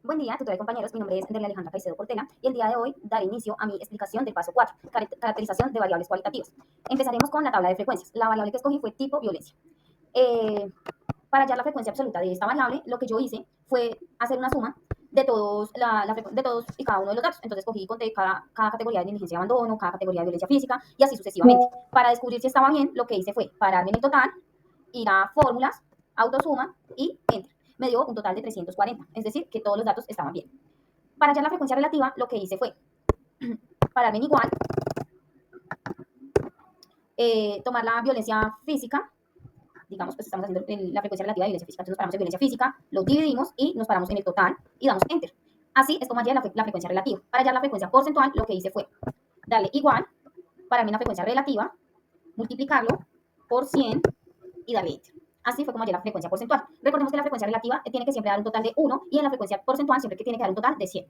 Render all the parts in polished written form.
Buen día, tutora y compañeros. Mi nombre es Anderlia Alejandra Caicedo Portela y el día de hoy daré inicio a mi explicación del paso 4, caracterización de variables cualitativas. Empezaremos con la tabla de frecuencias. La variable que escogí fue tipo violencia. Para hallar la frecuencia absoluta de esta variable, lo que yo hice fue hacer una suma de todos, de todos y cada uno de los datos. Entonces cogí y conté cada categoría de negligencia de abandono, cada categoría de violencia física y así sucesivamente. Para descubrir si estaba bien, lo que hice fue pararme en el total, ir a fórmulas, autosuma y enter. Me dio un total de 340, es decir, que todos los datos estaban bien. Para hallar la frecuencia relativa, lo que hice fue pararme en igual, tomar la violencia física, digamos, pues estamos haciendo la frecuencia relativa de violencia física, entonces nos paramos en violencia física, lo dividimos y nos paramos en el total y damos enter. Así es como hallé la frecuencia relativa. Para hallar la frecuencia porcentual, lo que hice fue darle igual, pararme en la frecuencia relativa, multiplicarlo por 100 y darle enter. Así fue como hallé la frecuencia porcentual. Recordemos que la frecuencia relativa tiene que siempre dar un total de 1 y en la frecuencia porcentual siempre que tiene que dar un total de 100.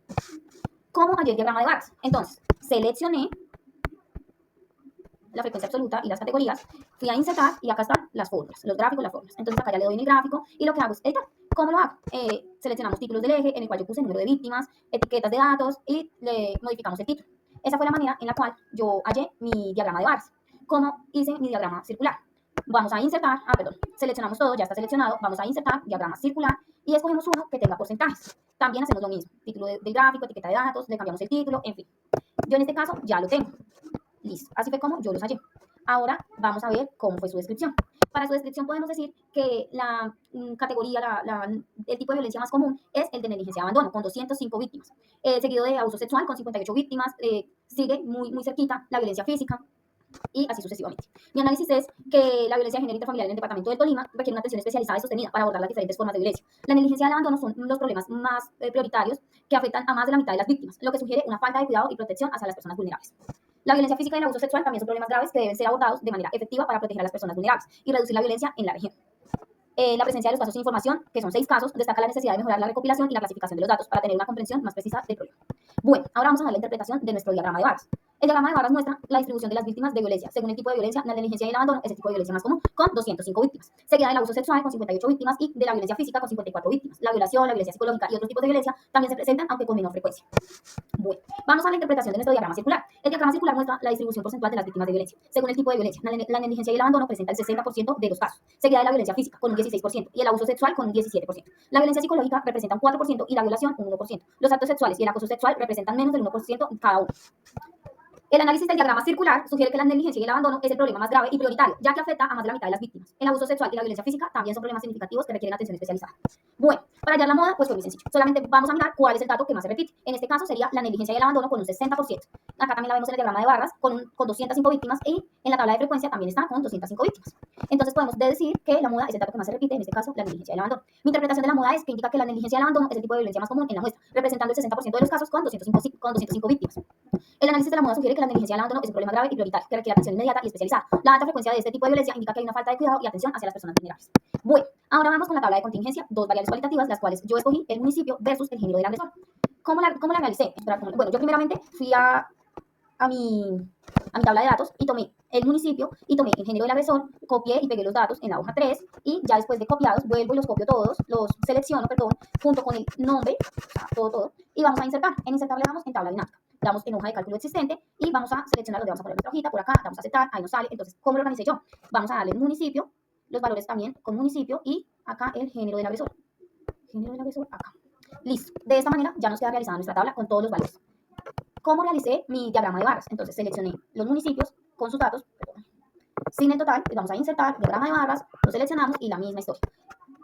¿Cómo hallé el diagrama de barras? Entonces, seleccioné la frecuencia absoluta y las categorías, fui a insertar y acá están las fórmulas, los gráficos, las fórmulas. Entonces acá ya le doy en el gráfico y lo que hago es editar. ¿Cómo lo hago? Seleccionamos títulos del eje, en el cual yo puse número de víctimas, etiquetas de datos y le modificamos el título. Esa fue la manera en la cual yo hallé mi diagrama de barras. ¿Cómo hice mi diagrama circular? Vamos a insertar, seleccionamos todo, ya está seleccionado, vamos a insertar diagrama circular y escogemos uno que tenga porcentajes. También hacemos lo mismo, título del gráfico, etiqueta de datos, le cambiamos el título, en fin. Yo en este caso ya lo tengo. Listo, así fue como yo los hallé. Ahora vamos a ver cómo fue su descripción. Para su descripción podemos decir que la categoría, el tipo de violencia más común es el de negligencia de abandono, con 205 víctimas. Seguido de abuso sexual, con 58 víctimas. Sigue muy cerquita la violencia física, y así sucesivamente. Mi análisis es que la violencia de género interfamiliar en el departamento del Tolima requiere una atención especializada y sostenida para abordar las diferentes formas de violencia. La negligencia y el abandono son los problemas más prioritarios que afectan a más de la mitad de las víctimas, lo que sugiere una falta de cuidado y protección hacia las personas vulnerables. La violencia física y el abuso sexual también son problemas graves que deben ser abordados de manera efectiva para proteger a las personas vulnerables y reducir la violencia en la región. La presencia de los casos sin información, que son 6 casos, destaca la necesidad de mejorar la recopilación y la clasificación de los datos para tener una comprensión más precisa del problema. Bueno, ahora vamos a ver la interpretación de nuestro diagrama de barras. El diagrama de barras muestra la distribución de las víctimas de violencia. Según el tipo de violencia, la negligencia y el abandono es el tipo de violencia más común, con 205 víctimas. Seguida del abuso sexual, con 58 víctimas, y de la violencia física, con 54 víctimas. La violación, la violencia psicológica y otros tipos de violencia también se presentan, aunque con menor frecuencia. Bueno, vamos a la interpretación de nuestro diagrama circular. El diagrama circular muestra la distribución porcentual de las víctimas de violencia. Según el tipo de violencia, la negligencia y el abandono presentan el 60% de los casos, seguida de la violencia física, con un 16%, y el abuso sexual, con un 17%. La violencia psicológica representa un 4% y la violación un 1%. Los actos sexuales y el acoso sexual representan menos del 1% cada uno. El análisis del diagrama circular sugiere que la negligencia y el abandono es el problema más grave y prioritario, ya que afecta a más de la mitad de las víctimas. El abuso sexual y la violencia física también son problemas significativos que requieren atención especializada. Bueno, para hallar la moda, pues fue muy sencillo. Solamente vamos a mirar cuál es el dato que más se repite. En este caso sería la negligencia y el abandono con un 60%. Acá también la vemos en el diagrama de barras con 205 víctimas y en la tabla de frecuencia también está con 205 víctimas. Entonces podemos decir que la moda es el dato que más se repite, en este caso la negligencia y el abandono. Mi interpretación de la moda es que indica que la negligencia y el abandono es el tipo de violencia más común en la muestra, representando el 60% de los casos con 205 víctimas. El análisis de la moda sugiere que la negligencia y el abandono es un problema grave y prioritario que requiere atención inmediata y especializada. La alta frecuencia de este tipo de violencia indica que hay una falta de cuidado y atención hacia las personas vulnerables. Bueno, ahora vamos con la tabla de contingencia, dos variables cualitativas, las cuales yo escogí el municipio versus el género del agresor. ¿Cómo la realicé? Bueno, yo primeramente fui a mi tabla de datos y tomé el municipio y tomé el género del agresor, copié y pegué los datos en la hoja 3 y ya después de copiados vuelvo y los copio todos, los selecciono, junto con el nombre, o sea, todo, y vamos a insertar. En insertar le damos en tabla dinámica. Damos en hoja de cálculo existente y vamos a seleccionar donde vamos a poner nuestra hojita, por acá, vamos a aceptar, ahí nos sale. Entonces, ¿cómo lo organicé yo? Vamos a darle el municipio, los valores también con municipio y acá el género del agresor. Género del agresor, acá. Listo. De esta manera ya nos queda realizada nuestra tabla con todos los valores. ¿Cómo realicé mi diagrama de barras? Entonces, seleccioné los municipios con sus datos, sin el total, y vamos a insertar diagrama de barras, lo seleccionamos y la misma historia.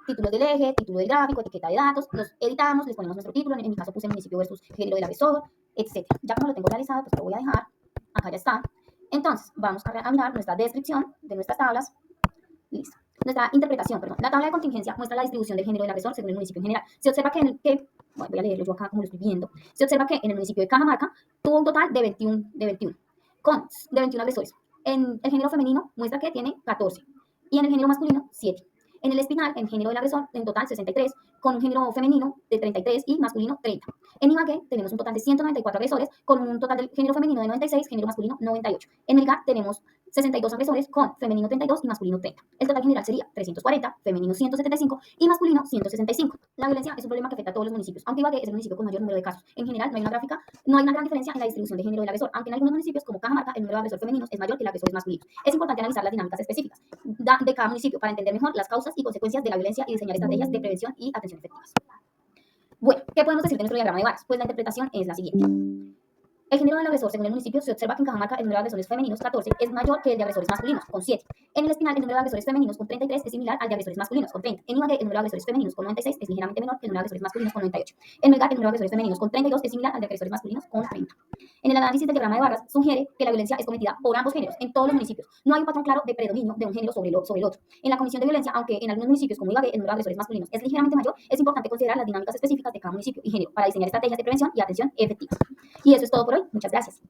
Títulos del eje, título del gráfico, etiqueta de datos, los editamos, les ponemos nuestro título, en mi caso puse municipio versus género del agresor, etc. Ya como lo tengo realizado, pues lo voy a dejar, acá ya está. Entonces, vamos a mirar nuestra descripción de nuestras tablas. Listo. Nuestra interpretación, perdón. La tabla de contingencia muestra la distribución del género del agresor según el municipio en general. Se observa bueno, voy a leerlo yo acá como lo estoy viendo. Se observa que en el municipio de Cajamarca tuvo un total de 21 agresores. En el género femenino muestra que tiene 14 y en el género masculino 7. En el Espinal, en género del agresor, en total 63, con un género femenino de 33 y masculino 30. En Ibagué tenemos un total de 194 agresores, con un total de género femenino de 96, género masculino 98. En Melgar tenemos 62 agresores con femenino 32 y masculino 30. El total general sería 340, femenino 175 y masculino 165. La violencia es un problema que afecta a todos los municipios, aunque Ibagué es el municipio con mayor número de casos. En general, no hay una gran diferencia en la distribución de género del agresor, aunque en algunos municipios como Cajamarca el número de agresores femeninos es mayor que el de agresores masculinos. Es importante analizar las dinámicas específicas de cada municipio para entender mejor las causas y consecuencias de la violencia y diseñar estrategias de prevención y atención efectivas. Bueno, ¿qué podemos decir de nuestro diagrama de varas? Pues la interpretación es la siguiente. El género del agresor, según el municipio, se observa que en Cajamarca el número de agresores femeninos, 14, es mayor que el de agresores masculinos, con 7. En el Espinal, el número de agresores femeninos, con 33, es similar al de agresores masculinos, con 30. En Ibagué, el número de agresores femeninos, con 96, es ligeramente menor que el número de agresores masculinos, con 98. En Melgar, el número de agresores femeninos, con 32, es similar al de agresores masculinos, con 30. En el análisis del diagrama de barras, sugiere que la violencia es cometida por ambos géneros, en todos los municipios. No hay un patrón claro de predominio de un género sobre el otro. En la comisión de violencia, aunque en algunos municipios como Ibagué, el número de agresores masculinos es ligeramente mayor, es importante considerar las dinámicas específicas de cada municipio y género para diseñar estrategias de prevención y atención efectivas. Y eso es todo por hoy. Muchas gracias.